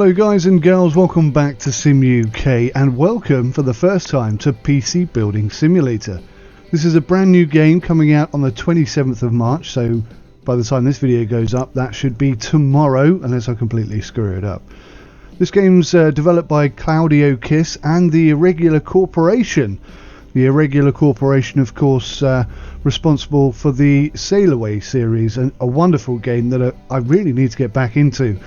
Hello guys and girls, welcome back to Sim UK and welcome for the first time to PC Building Simulator. This is a brand new game coming out on the 27th of March, so by the time this video goes up that should be tomorrow unless I completely screw it up. This game's developed by Claudiu and the Irregular Corporation. The Irregular Corporation, of course, responsible for the Sail Away series, and a wonderful game that I really need to get back into.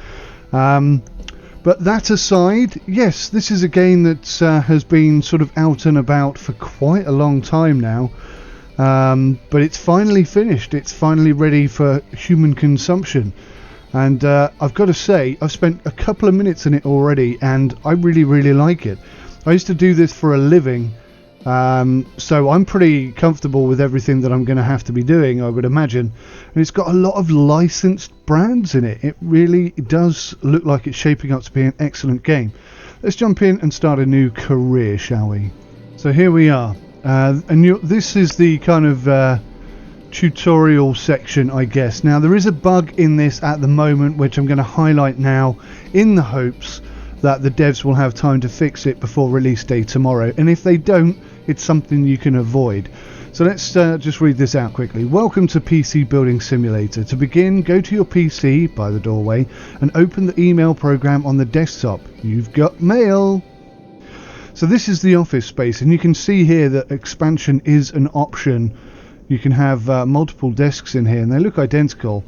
But that aside, yes, this is a game that has been sort of out and about for quite a long time now. But it's finally finished. It's finally ready for human consumption. And I've got to say, I've spent a couple of minutes in it already, and I really, really like it. I used to do this for a living, so I'm pretty comfortable with everything that I'm going to have to be doing, I would imagine. And it's got a lot of licensed brands in it. It really does look like it's shaping up to be an excellent game. Let's jump in and start a new career, shall we? So here we are. This is the kind of tutorial section, I guess. Now there is a bug in this at the moment which I'm going to highlight now in the hopes that the devs will have time to fix it before release day tomorrow, and if they don't, it's something you can avoid. So let's just read this out quickly. Welcome to PC Building Simulator. To begin, go to your PC by the doorway and open the email program on the desktop. You've got mail. So this is the office space, and you can see here that expansion is an option. You can have multiple desks in here, and they look identical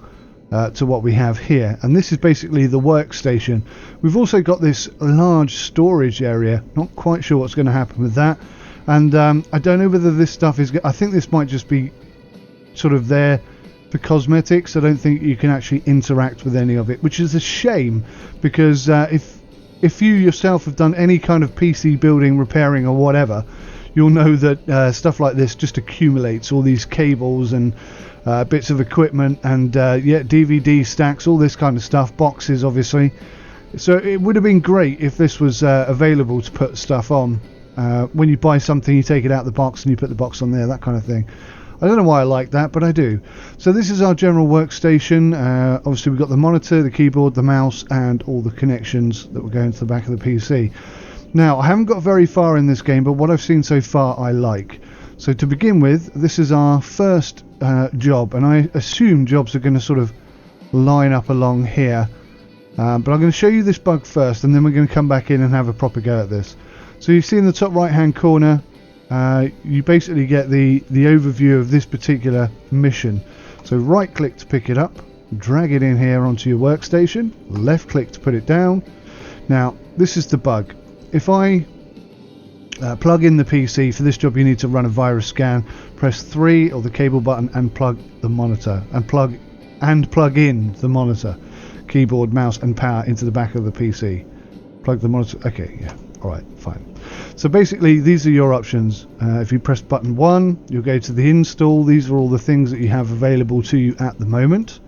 to what we have here, and this is basically the workstation. We've also got this large storage area. Not quite sure what's going to happen with that, and I don't know whether this stuff is, I think this might just be sort of there for cosmetics. I don't think you can actually interact with any of it, which is a shame, because if you yourself have done any kind of PC building, repairing or whatever, you'll know that stuff like this just accumulates, all these cables and bits of equipment and DVD stacks, all this kind of stuff, boxes obviously. So it would have been great if this was available to put stuff on. When you buy something, you take it out of the box and you put the box on there, that kind of thing. I don't know why I like that, but I do. So this is our general workstation. Obviously we've got the monitor, the keyboard, the mouse and all the connections that will go into the back of the PC. Now I haven't got very far in this game, but what I've seen so far I like. So to begin with, this is our first job, and I assume jobs are going to sort of line up along here, but I'm going to show you this bug first, and then we're going to come back in and have a proper go at this. So you see in the top right hand corner, you basically get the overview of this particular mission. So right click to pick it up, drag it in here onto your workstation, left click to put it down. Now this is the bug. If I plug in the PC, for this job you need to run a virus scan, press 3 or the cable button and plug the monitor, and plug in the monitor, keyboard, mouse and power into the back of the PC. Plug the monitor, okay, yeah, alright, fine. So basically these are your options. If you press button 1, you'll go to the install. These are all the things that you have available to you at the moment.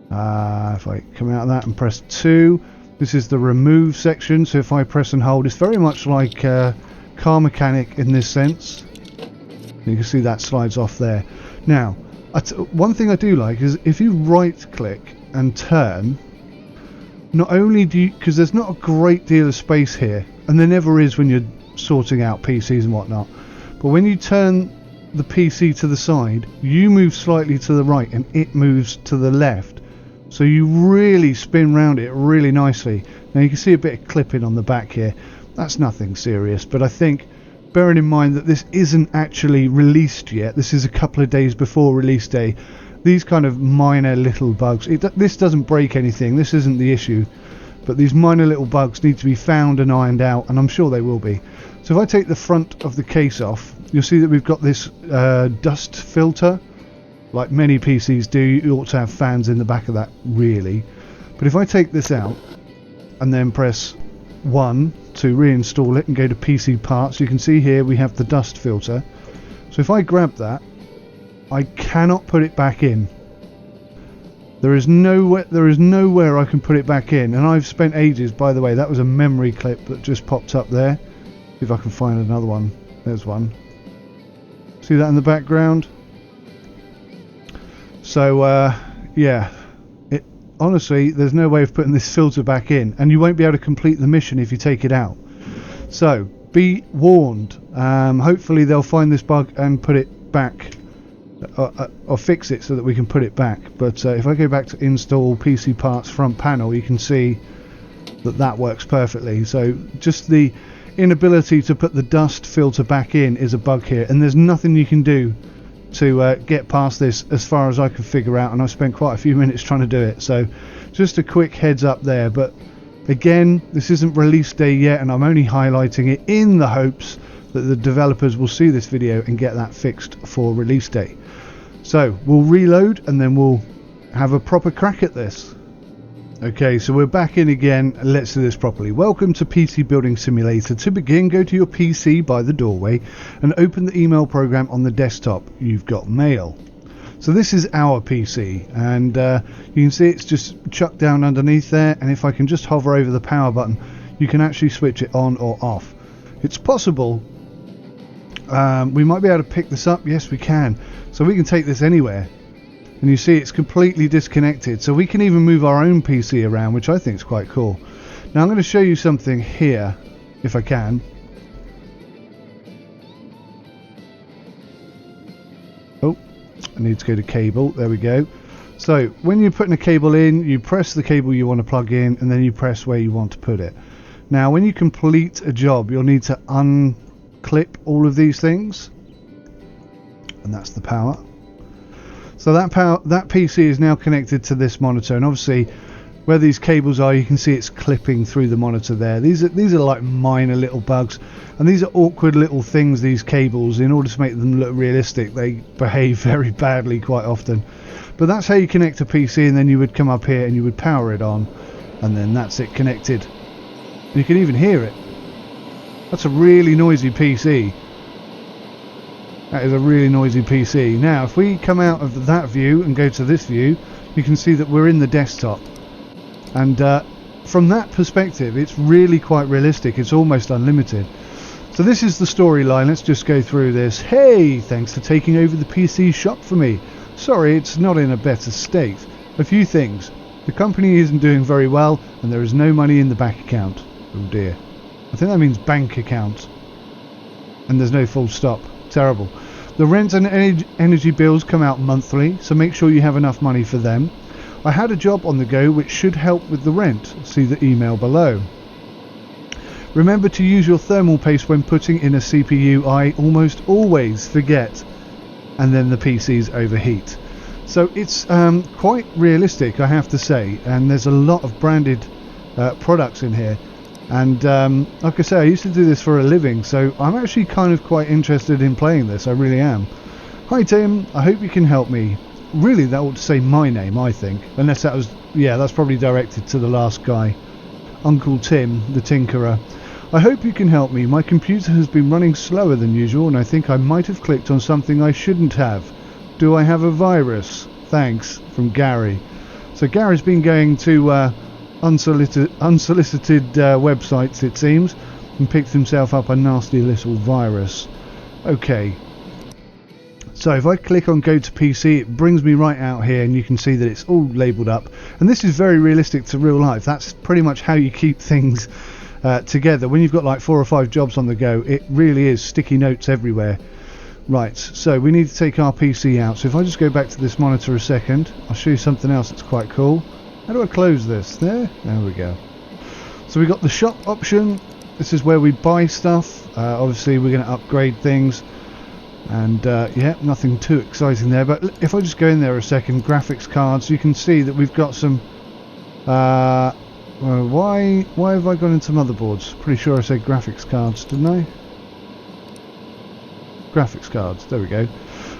If I come out of that and press 2, this is the remove section. So if I press and hold, it's very much like car mechanic in this sense. You can see that slides off there. Now, one thing I do like is if you right click and turn, not only do you, because there's not a great deal of space here, and there never is when you're sorting out PCs and whatnot, but when you turn the PC to the side, you move slightly to the right and it moves to the left. So you really spin round it really nicely. Now you can see a bit of clipping on the back here. That's nothing serious, but I think, bearing in mind that this isn't actually released yet, this is a couple of days before release day, these kind of minor little bugs, this doesn't break anything, this isn't the issue, but these minor little bugs need to be found and ironed out, and I'm sure they will be. So if I take the front of the case off, you'll see that we've got this dust filter. Like many PCs do, you ought to have fans in the back of that, really. But if I take this out and then press 1 to reinstall it and go to PC parts, you can see here we have the dust filter. So if I grab that, I cannot put it back in. There is nowhere I can put it back in, and I've spent ages. By the way, that was a memory clip that just popped up there. See if I can find another one. There's one. See that in the background? So yeah, honestly, there's no way of putting this filter back in, and you won't be able to complete the mission if you take it out. So be warned. Hopefully they'll find this bug and put it back, or fix it so that we can put it back. But if I go back to install PC parts front panel, you can see that works perfectly. So just the inability to put the dust filter back in is a bug here, and there's nothing you can do to get past this as far as I could figure out, and I spent quite a few minutes trying to do it. So just a quick heads up there. But again, this isn't release day yet, and I'm only highlighting it in the hopes that the developers will see this video and get that fixed for release day. So we'll reload and then we'll have a proper crack at this. Okay, so we're back in again. Let's do this properly. Welcome to PC Building Simulator. To begin, go to your PC by the doorway and open the email program on the desktop. You've got mail. So this is our PC, and you can see it's just chucked down underneath there, and if I can just hover over the power button, you can actually switch it on or off. It's possible we might be able to pick this up. Yes, we can. So we can take this anywhere. And you see it's completely disconnected, so we can even move our own PC around, which I think is quite cool. Now I'm going to show you something here, if I can. Oh, I need to go to cable. There we go. So when you're putting a cable in, you press the cable you want to plug in, and then you press where you want to put it. Now when you complete a job, you'll need to unclip all of these things, and that's the power. So that PC is now connected to this monitor, and obviously where these cables are, you can see it's clipping through the monitor there. These are like minor little bugs, and these are awkward little things, these cables. In order to make them look realistic, they behave very badly quite often. But that's how you connect a PC, and then you would come up here and you would power it on, and then that's it connected. You can even hear it. That's a really noisy PC. That is a really noisy PC. Now if we come out of that view and go to this view, you can see that we're in the desktop, and from that perspective it's really quite realistic. It's almost unlimited. So this is the storyline. Let's just go through this. Hey, thanks for taking over the PC shop for me. Sorry it's not in a better state. A few things. The company isn't doing very well, and there is no money in the bank account. Oh dear. I think that means bank account, and there's no full stop. Terrible. The rent and energy bills come out monthly, so make sure you have enough money for them. I had a job on the go which should help with the rent. See the email below. Remember to use your thermal paste when putting in a CPU. I almost always forget, and then the PCs overheat. So it's quite realistic, I have to say, and there's a lot of branded products in here. And like I say, I used to do this for a living, so I'm actually kind of quite interested in playing this. I really am. Hi Tim, I hope you can help me. Really, that ought to say my name, I think. Unless that was, yeah, that's probably directed to the last guy. Uncle Tim, the Tinkerer. I hope you can help me. My computer has been running slower than usual, and I think I might have clicked on something I shouldn't have. Do I have a virus? Thanks, from Gary. So Gary's been going to unsolicited websites, it seems, and picked himself up a nasty little virus. Okay, so if I click on go to PC, it brings me right out here, and you can see that it's all labelled up, and this is very realistic to real life. That's pretty much how you keep things together when you've got like 4 or 5 jobs on the go. It really is sticky notes everywhere. Right, so we need to take our PC out. So if I just go back to this monitor a second, I'll show you something else that's quite cool. How do I close this? There we go. So we got the shop option. This is where we buy stuff. Obviously we're going to upgrade things, and yeah, nothing too exciting there. But if I just go in there a second, graphics cards, you can see that we've got some why have I gone into motherboards? Pretty sure I said graphics cards, didn't I? Graphics cards, there we go.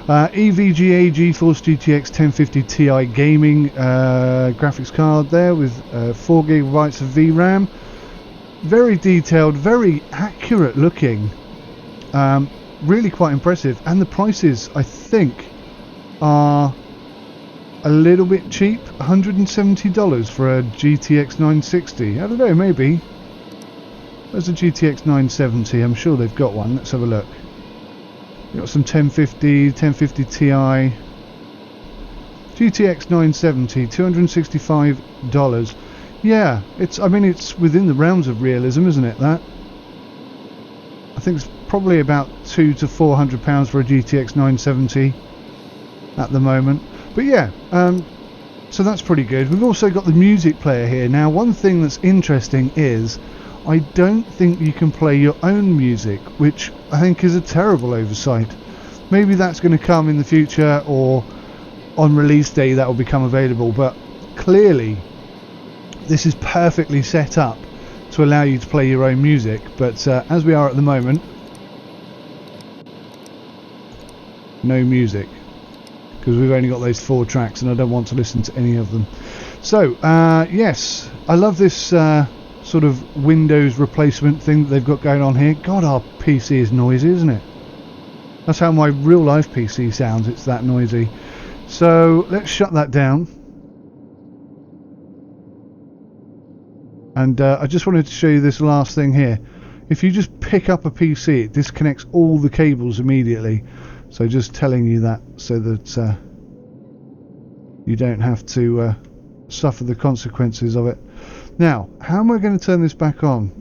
EVGA GeForce GTX 1050 Ti gaming graphics card there with 4 GB of VRAM. Very detailed, very accurate looking, really quite impressive, and the prices I think are a little bit cheap. $170 for a GTX 960. I don't know, maybe. There's a GTX 970, I'm sure they've got one. Let's have a look. We've got some 1050 Ti GTX 970, $265. Yeah, I mean, it's within the realms of realism, isn't it, that? I think it's probably about £200 to £400 for a GTX 970 at the moment. But yeah, so that's pretty good. We've also got the music player here. Now, one thing that's interesting is I don't think you can play your own music, which I think is a terrible oversight. Maybe that's going to come in the future, or on release day that will become available, but clearly this is perfectly set up to allow you to play your own music. But as we are at the moment, no music, because we've only got those 4 tracks and I don't want to listen to any of them. So yes, I love this sort of Windows replacement thing that they've got going on here. God, our PC is noisy, isn't it? That's how my real life PC sounds, it's that noisy. So let's shut that down. And I just wanted to show you this last thing here. If you just pick up a PC, it disconnects all the cables immediately. So just telling you that so that you don't have to suffer the consequences of it. Now, how am I going to turn this back on?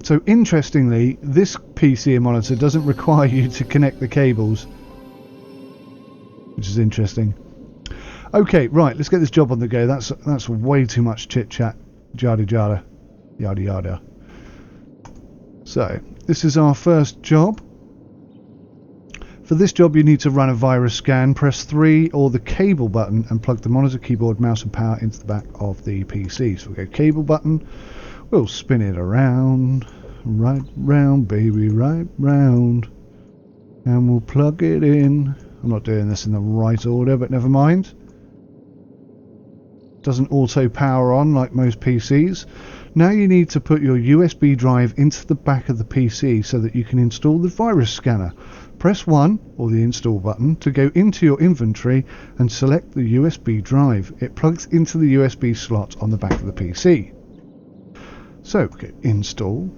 So interestingly, this PC monitor doesn't require you to connect the cables, which is interesting. Okay, right, let's get this job on the go. That's way too much chit chat, yada yada, yada yada. So this is our first job. For this job, you need to run a virus scan. Press 3 or the cable button and plug the monitor, keyboard, mouse and power into the back of the PC. So we'll go cable button. We'll spin it around, right round, baby, right round, and we'll plug it in. I'm not doing this in the right order, but never mind. Doesn't auto power on like most PCs. Now you need to put your USB drive into the back of the PC so that you can install the virus scanner. Press 1 or the install button to go into your inventory and select the USB drive. It plugs into the USB slot on the back of the PC. So okay, install,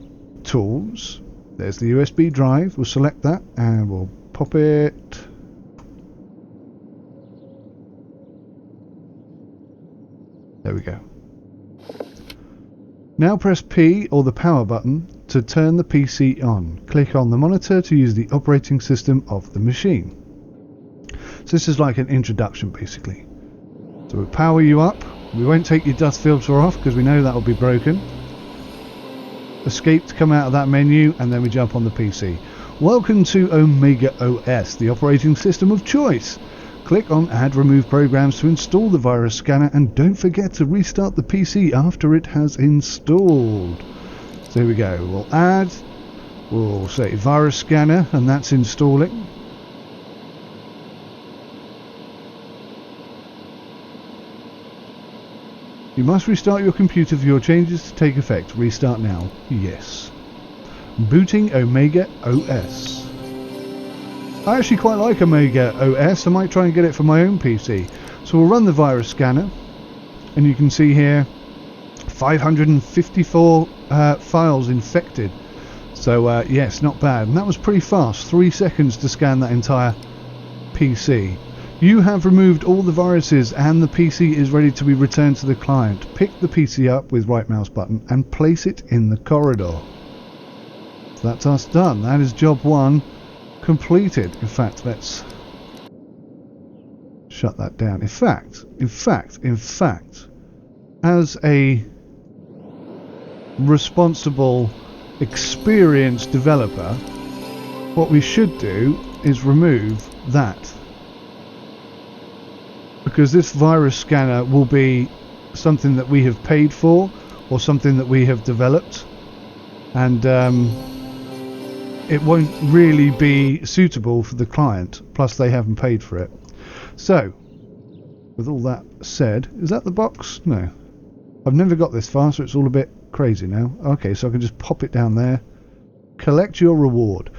tools, there's the USB drive. We'll select that and we'll pop it. There we go. Now press P or the power button to turn the PC on. Click on the monitor to use the operating system of the machine. So this is like an introduction basically. So we'll power you up. We won't take your dust filter off because we know that will be broken. Escape to come out of that menu, and then we jump on the PC. Welcome to Omega OS, the operating system of choice. Click on Add Remove Programs to install the virus scanner, and don't forget to restart the PC after it has installed. So here we go. We'll add, we'll say virus scanner, and that's installing. You must restart your computer for your changes to take effect. Restart now. Yes. Booting Omega OS. I actually quite like Omega OS. I might try and get it for my own PC. So we'll run the virus scanner, and you can see here 554 files infected. So yes, not bad. And that was pretty fast. 3 seconds to scan that entire PC. You have removed all the viruses and the PC is ready to be returned to the client. Pick the PC up with right mouse button and place it in the corridor. So that's us done. That is job 1 completed. In fact, let's shut that down. In fact, as a responsible, experienced developer, what we should do is remove that. Because this virus scanner will be something that we have paid for or something that we have developed, and it won't really be suitable for the client, plus they haven't paid for it. So with all that said, is that the box? No, I've never got this far, so it's all a bit crazy now. Okay, so I can just pop it down there. Collect your reward.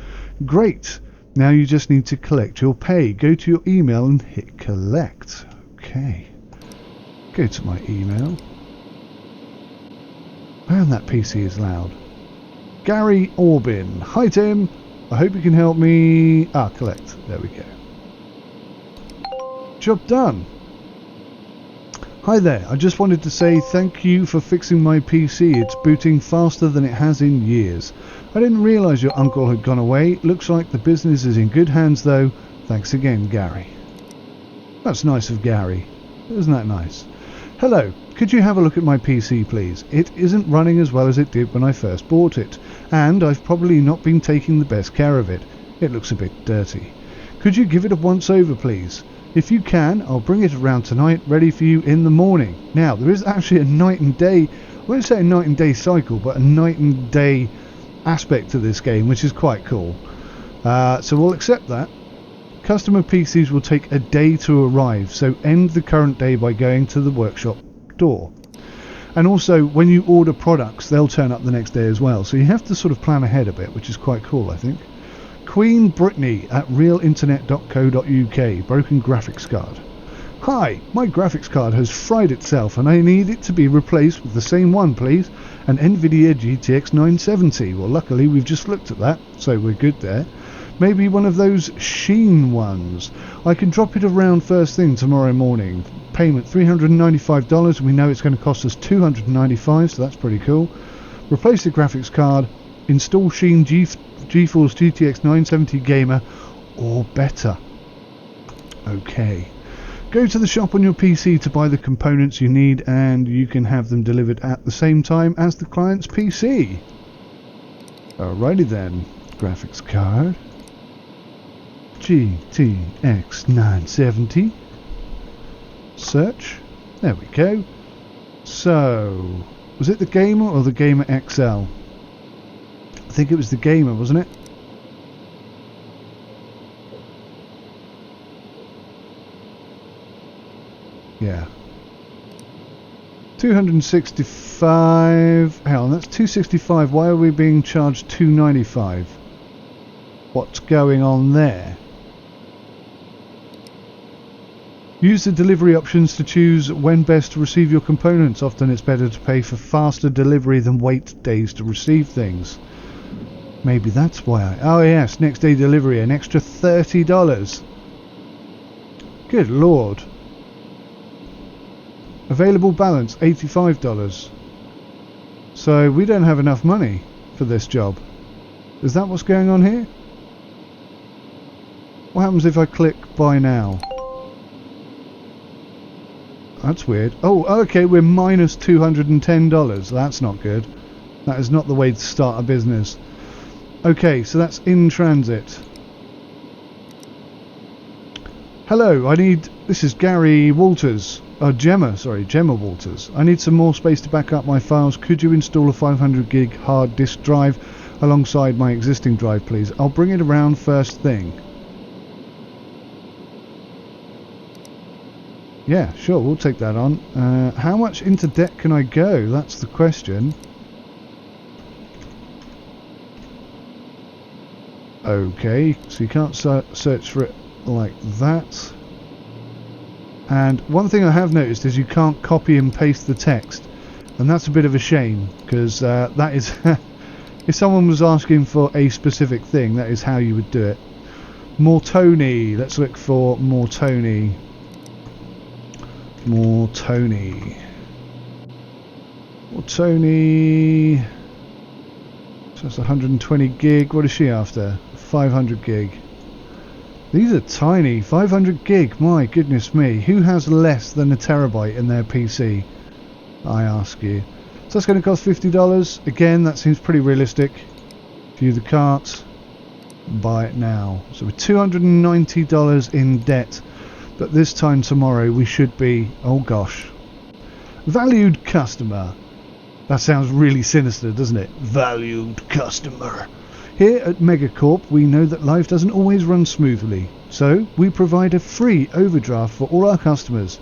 Great. Now you just need to collect your pay. Go to your email and hit collect. Okay, go to my email. Man, that PC is loud. Gary Orbin. Hi Tim, I hope you can help me. Collect. There we go. Job done. Hi there, I just wanted to say thank you for fixing my PC. It's booting faster than it has in years. I didn't realise your uncle had gone away. Looks like the business is in good hands though. Thanks again, Gary. That's nice of Gary. Isn't that nice? Hello, could you have a look at my PC please? It isn't running as well as it did when I first bought it, and I've probably not been taking the best care of it. It looks a bit dirty. Could you give it a once over please? If you can, I'll bring it around tonight, ready for you in the morning. Now, there is actually a night and day, I won't say a night and day cycle, but a night and day aspect to this game, which is quite cool. So we'll accept that. Customer PCs will take a day to arrive, so end the current day by going to the workshop door. And also, when you order products, they'll turn up the next day as well. So you have to sort of plan ahead a bit, which is quite cool, I think. Queen Brittany at realinternet.co.uk, broken graphics card. Hi, my graphics card has fried itself and I need it to be replaced with the same one please, an Nvidia GTX 970. Well, luckily we've just looked at that, so we're good there. Maybe one of those Sheen ones. I can drop it around first thing tomorrow morning. Payment $395, and we know it's going to cost us $295, so that's pretty cool. Replace the graphics card, install Sheen GeForce GTX 970 Gamer, or better. Okay. Go to the shop on your PC to buy the components you need, and you can have them delivered at the same time as the client's PC. Alrighty then. Graphics card. GTX 970. Search. There we go. So, was it the Gamer or the Gamer XL? I think it was the Gamer, wasn't it? Yeah. 265. Hell, that's 265. Why are we being charged 295? What's going on there? Use the delivery options to choose when best to receive your components. Often it's better to pay for faster delivery than wait days to receive things. Maybe that's why oh yes, next day delivery, an extra $30. Good lord. Available balance $85. So we don't have enough money for this job. Is that what's going on here? What happens if I click buy now? That's weird. Oh, okay, we're minus $210. That's not good. That is not the way to start a business. Okay, so that's in transit. Hello, this is Gary Walters. Gemma Walters. I need some more space to back up my files. Could you install a 500 gig hard disk drive alongside my existing drive, please? I'll bring it around first thing. Yeah, sure, we'll take that on. How much into debt can I go? That's the question. Okay, so you can't search for it like that. And one thing I have noticed is you can't copy and paste the text, and that's a bit of a shame, because that is if someone was asking for a specific thing, that is how you would do it. Mortoni, let's look for Mortoni. Mortoni. So that's 120 gig. What is she after? 500 gig. These are tiny. 500 gig. My goodness me. Who has less than a terabyte in their PC? I ask you. So that's going to cost $50. Again, that seems pretty realistic. View the cart. Buy it now. So we're $290 in debt. But this time tomorrow we should be, oh gosh, valued customer. That sounds really sinister, doesn't it? Valued customer. Here at Megacorp we know that life doesn't always run smoothly. So we provide a free overdraft for all our customers.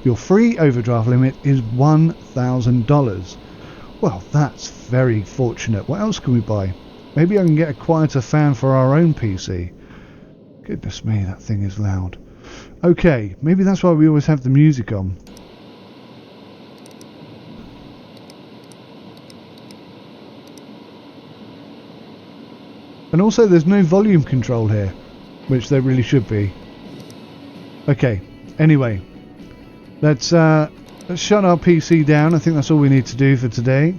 Your free overdraft limit is $1,000. Well, that's very fortunate. What else can we buy? Maybe I can get a quieter fan for our own PC. Goodness me, that thing is loud. Okay, maybe that's why we always have the music on. And also there's no volume control here, which there really should be. Okay, anyway, let's let's shut our PC down. I think that's all we need to do for today.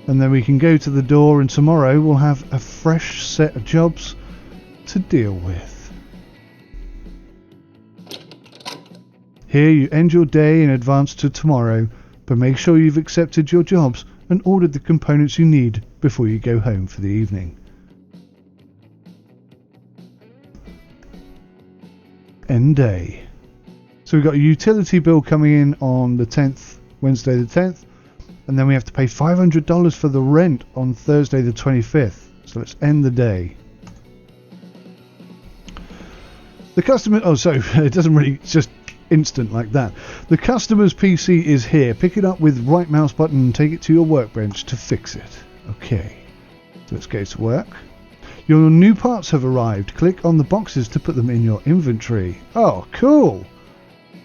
And then we can go to the door, and tomorrow we'll have a fresh set of jobs to deal with. Here you end your day in advance to tomorrow, but make sure you've accepted your jobs and ordered the components you need before you go home for the evening. End day. So we've got a utility bill coming in on the 10th, Wednesday the 10th, and then we have to pay $500 for the rent on Thursday the 25th. So let's end the day. The customer, oh, so it doesn't really, it's just instant like that. The customer's PC is here. Pick it up with right mouse button and take it to your workbench to fix it. Okay, so let's go to work. Your new parts have arrived. Click on the boxes to put them in your inventory. Oh, cool.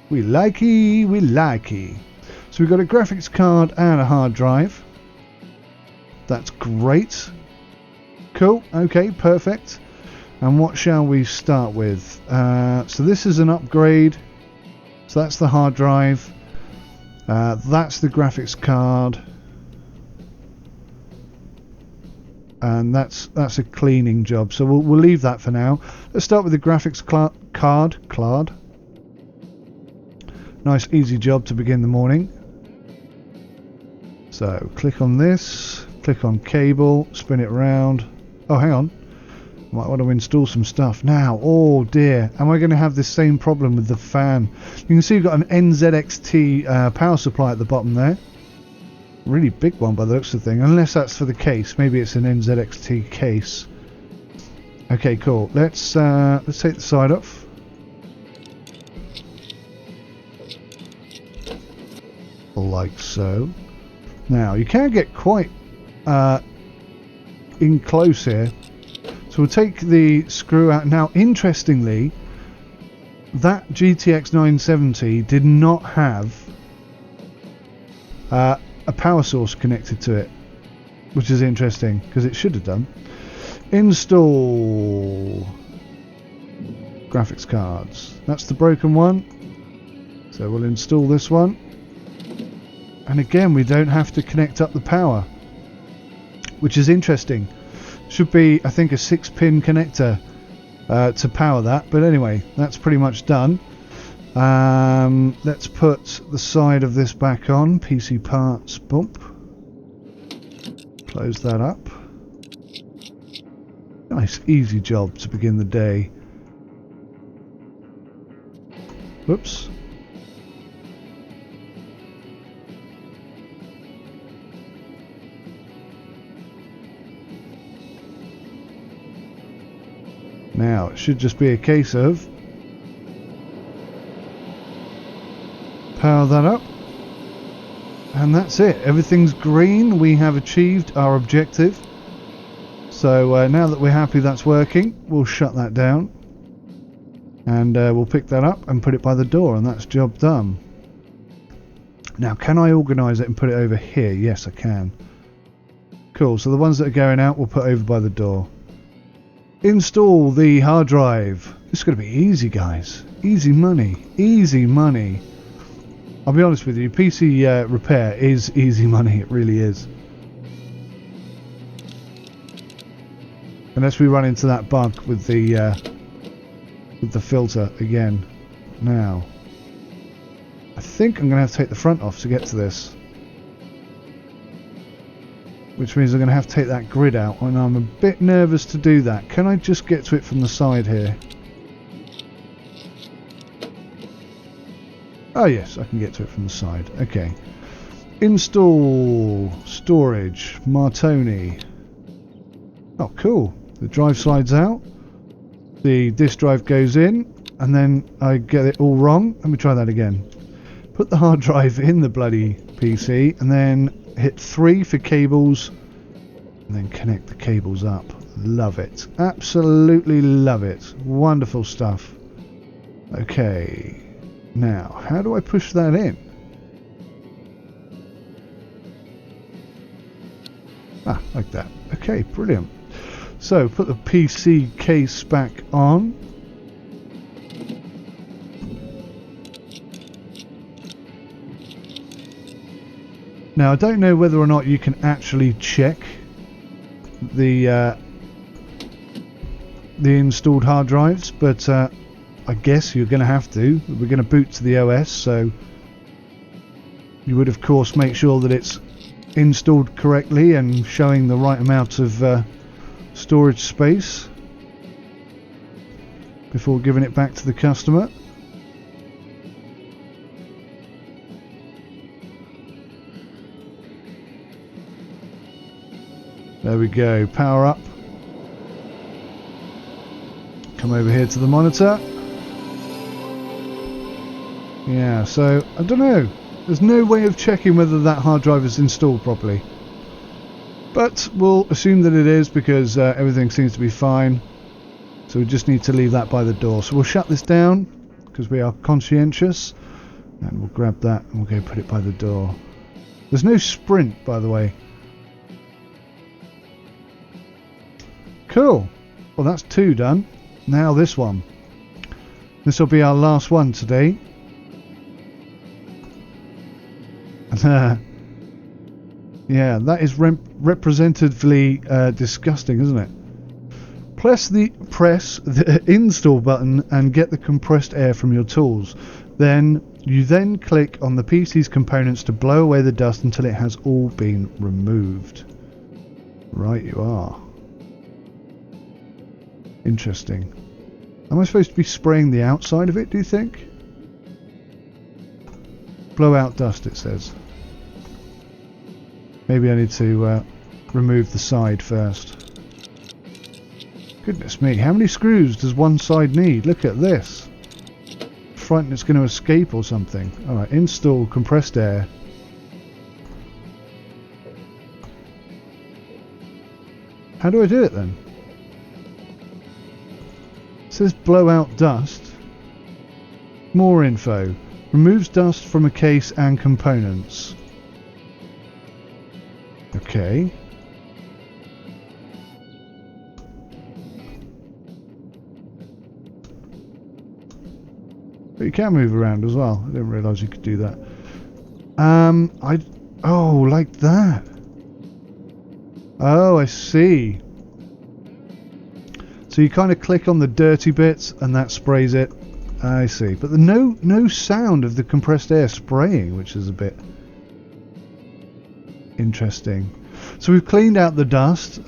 We likey, we likey. So we've got a graphics card and a hard drive. That's great. Cool, okay, perfect. And what shall we start with? So this is an upgrade. So that's the hard drive. That's the graphics card. And that's a cleaning job. So we'll leave that for now. Let's start with the graphics card. Nice easy job to begin the morning. So click on this, click on cable, spin it around. Oh, hang on. Might want to install some stuff now. Oh dear, am I going to have this same problem with the fan? You can see we've got an NZXT power supply at the bottom there. Really big one by the looks of the thing, unless that's for the case. Maybe it's an NZXT case. Okay, cool. Let's take the side off. Like so. Now you can get quite in close here. So we'll take the screw out. Now, interestingly, that GTX 970 did not have a power source connected to it, which is interesting because it should have done. Install graphics cards. That's the broken one. So we'll install this one. And again, we don't have to connect up the power, which is interesting. Should be, I think, a 6-pin connector to power that. But anyway, that's pretty much done. Let's put the side of this back on. PC parts, bump. Close that up. Nice, easy job to begin the day. Whoops. Now, it should just be a case of power that up, and that's it. Everything's green. We have achieved our objective. So now that we're happy that's working, we'll shut that down, and we'll pick that up and put it by the door, and that's job done. Now, can I organise it and put it over here? Yes, I can. Cool, so the ones that are going out we'll put over by the door. Install the hard drive. This is going to be easy, guys. Easy money. Easy money. I'll be honest with you, PC repair is easy money. It really is. Unless we run into that bug with the filter again. Now, I think I'm going to have to take the front off to get to this. Which means I'm going to have to take that grid out, and I'm a bit nervous to do that. Can I just get to it from the side here? Oh yes, I can get to it from the side. Okay. Install storage, Martoni. Oh cool. The drive slides out. The disk drive goes in, and then I get it all wrong. Let me try that again. Put the hard drive in the bloody PC, and then hit 3 for cables, and then connect the cables up. Love it. Absolutely love it. Wonderful stuff. Okay. Now, how do I push that in? Ah, like that. Okay, brilliant. So, put the PC case back on. Now I don't know whether or not you can actually check the installed hard drives, but I guess you're going to have to. We're going to boot to the OS, so you would of course make sure that it's installed correctly and showing the right amount of storage space before giving it back to the customer. There we go, power up. Come over here to the monitor. Yeah, so I don't know. There's no way of checking whether that hard drive is installed properly. But we'll assume that it is because everything seems to be fine. So we just need to leave that by the door. So we'll shut this down because we are conscientious. And we'll grab that and we'll go put it by the door. There's no sprint, by the way. Cool. Well, that's 2 done. Now this one. This will be our last one today. Yeah, that is representatively disgusting, isn't it? Press the install button and get the compressed air from your tools. You then click on the PC's components to blow away the dust until it has all been removed. Right, you are. Interesting. Am I supposed to be spraying the outside of it, do you think? Blow out dust, it says. Maybe I need to remove the side first. Goodness me, how many screws does one side need? Look at this. Frightened it's going to escape or something. Alright, install compressed air. How do I do it then? It says blow out dust. More info. Removes dust from a case and components. Okay. But you can move around as well. I didn't realise you could do that. Oh, like that. Oh, I see. So you kind of click on the dirty bits and that sprays it. I see. But the no sound of the compressed air spraying, which is a bit interesting. So we've cleaned out the dust.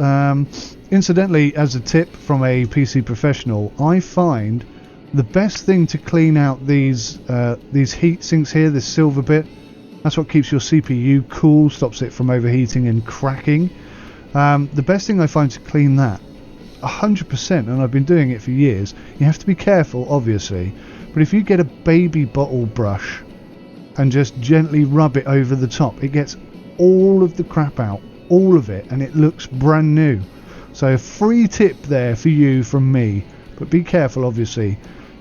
Incidentally, as a tip from a PC professional, I find the best thing to clean out these heat sinks here, this silver bit, that's what keeps your CPU cool, stops it from overheating and cracking. The best thing I find to clean that, 100%, and I've been doing it for years. You have to be careful, obviously, but if you get a baby bottle brush and just gently rub it over the top, it gets all of the crap out, all of it, and it looks brand new. So a free tip there for you from me, but be careful, obviously.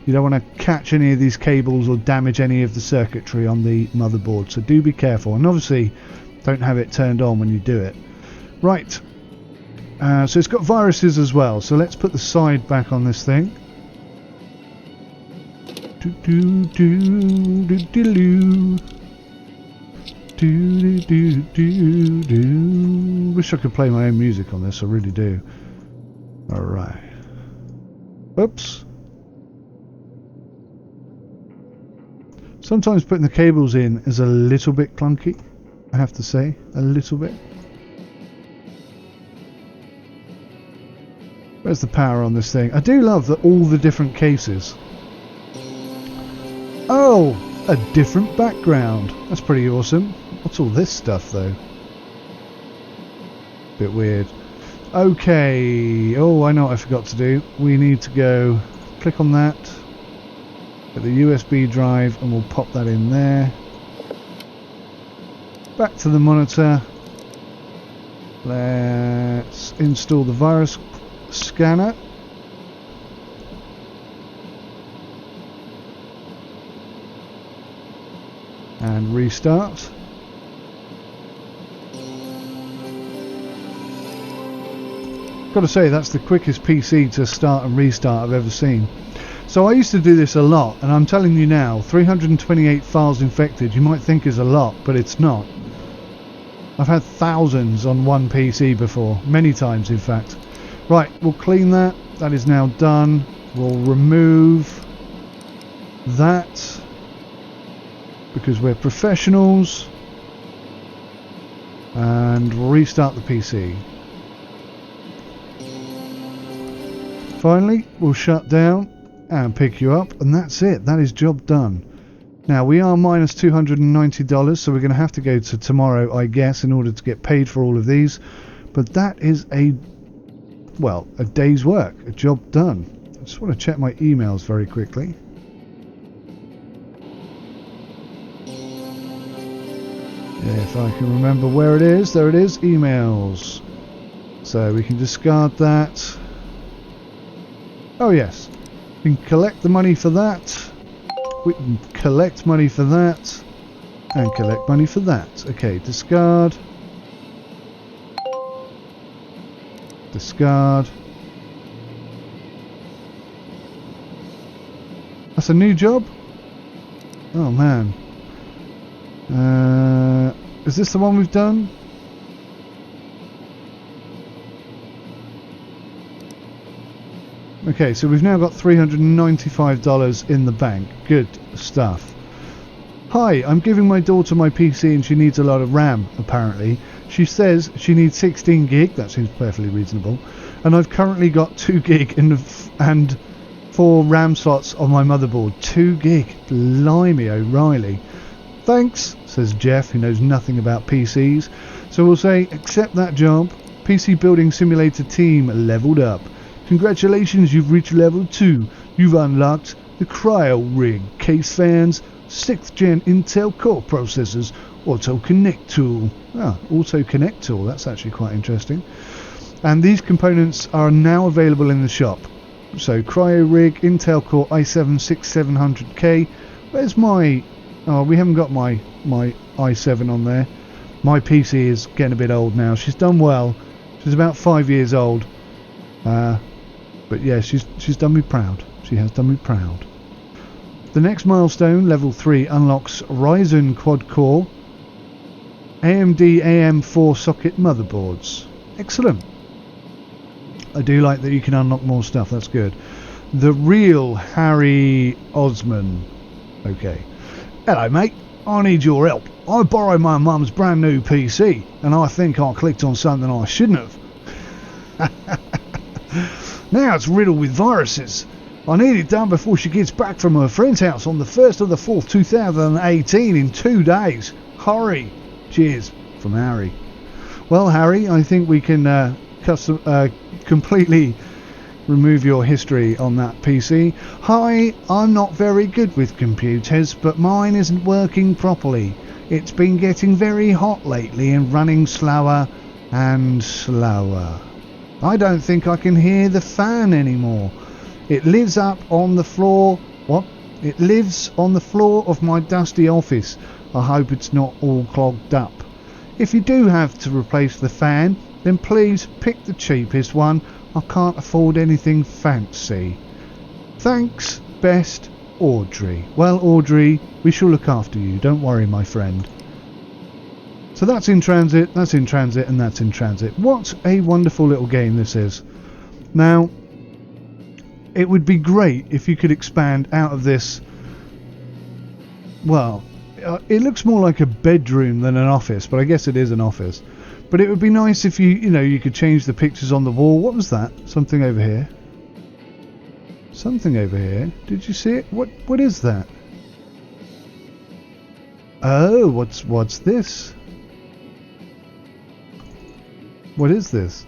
You don't want to catch any of these cables or damage any of the circuitry on the motherboard, so do be careful, and obviously don't have it turned on when you do it. Right, so it's got viruses as well, so let's put the side back on this thing. Wish I could play my own music on this, I really do. Alright. Oops. Sometimes putting the cables in is a little bit clunky, I have to say, a little bit. Where's the power on this thing? I do love that all the different cases. Oh, a different background. That's pretty awesome. What's all this stuff though? Bit weird. Okay. Oh, I know what I forgot to do. We need to go click on that. Get the USB drive and we'll pop that in there. Back to the monitor. Let's install the virus scanner. And restart. Got to say, that's the quickest PC to start and restart I've ever seen. So I used to do this a lot, and I'm telling you now, 328 files infected, you might think is a lot, but it's not. I've had thousands on one PC before, many times in fact. Right, we'll clean that. That is now done. We'll remove that because we're professionals, and restart the PC. Finally, we'll shut down and pick you up, and that's it. That is job done. Now we are minus $290, so we're going to have to go to tomorrow, I guess, in order to get paid for all of these. But that is a day's work, a job done. I just want to check my emails very quickly. Yeah, if I can remember where it is. There it is, emails. So we can discard that. Oh yes, we can collect the money for that. We can collect money for that. And collect money for that. Okay, discard. Discard. That's a new job? Oh man. Is this the one we've done? Okay, so we've now got $395 in the bank. Good stuff. Hi, I'm giving my daughter my PC and she needs a lot of RAM, apparently. She says she needs 16 gig, that seems perfectly reasonable. And I've currently got 2 gig and 4 RAM slots on my motherboard. 2 gig. Blimey O'Reilly. Thanks, says Jeff, who knows nothing about PCs. So we'll say, accept that job. PC Building Simulator team leveled up. Congratulations, you've reached level 2. You've unlocked the Cryo Rig, case fans, 6th gen Intel Core processors, Auto Connect tool. Auto Connect tool, that's actually quite interesting. And these components are now available in the shop. So Cryo Rig, Intel Core i7-6700K. Where's my... Oh, we haven't got my i7 on there. My PC is getting a bit old now. She's done well. She's about 5 years old. But yeah, she's done me proud. She has done me proud. The next milestone, level 3, unlocks Ryzen quad-core AMD AM4 socket motherboards. Excellent. I do like that you can unlock more stuff. That's good. The real Harry Osman. Okay. Hello, mate. I need your help. I borrowed my mum's brand new PC, and I think I clicked on something I shouldn't have. Now it's riddled with viruses. I need it done before she gets back from her friend's house on the 1st of the 4th, 2018 in 2 days. Hurry. Cheers, from Harry. Well, Harry, I think we can completely remove your history on that PC. Hi, I'm not very good with computers, but mine isn't working properly. It's been getting very hot lately and running slower and slower. I don't think I can hear the fan anymore. It lives up on the floor. What? It lives on the floor of my dusty office. I hope it's not all clogged up. If you do have to replace the fan, then please pick the cheapest one. I can't afford anything fancy. Thanks, best, Audrey. Well, Audrey, we shall look after you. Don't worry, my friend. So that's in transit, that's in transit, and that's in transit. What a wonderful little game this is. Now, it would be great if you could expand out of this. Well, it looks more like a bedroom than an office, but I guess it is an office. But it would be nice if you could change the pictures on the wall. What was that? Something over here. Something over here. Did you see it? What is that? Oh, what's this? What is this?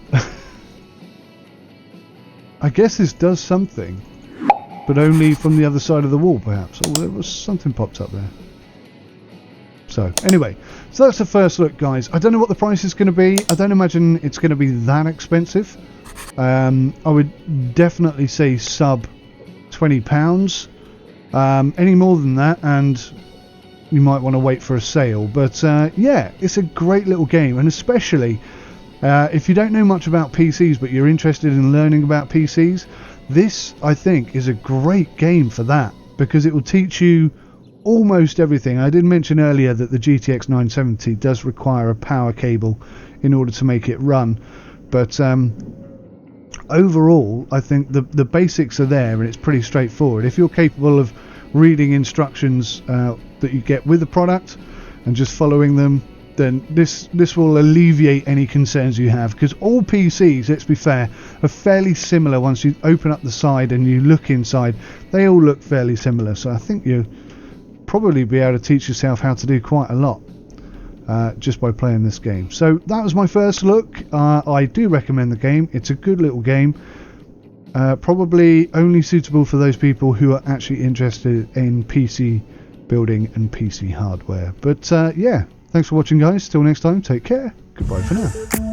I guess this does something, but only from the other side of the wall, perhaps. Oh, there was something popped up there. So, anyway, so that's the first look, guys. I don't know what the price is going to be. I don't imagine it's going to be that expensive. I would definitely say sub £20. Any more than that, and you might want to wait for a sale. But yeah, it's a great little game, and especially if you don't know much about PCs but you're interested in learning about PCs, this I think is a great game for that, because it will teach you almost everything. I did mention earlier that the GTX 970 does require a power cable in order to make it run, but overall I think the basics are there and it's pretty straightforward. If you're capable of reading instructions that you get with the product and just following them, then this will alleviate any concerns you have, because all PCs, let's be fair, are fairly similar. Once you open up the side and you look inside, they all look fairly similar, so I think you'll probably be able to teach yourself how to do quite a lot just by playing this game. So that was my first look. I do recommend the game. It's a good little game, probably only suitable for those people who are actually interested in PC building and PC hardware. But yeah, thanks for watching, guys. Till next time, take care. Goodbye for now.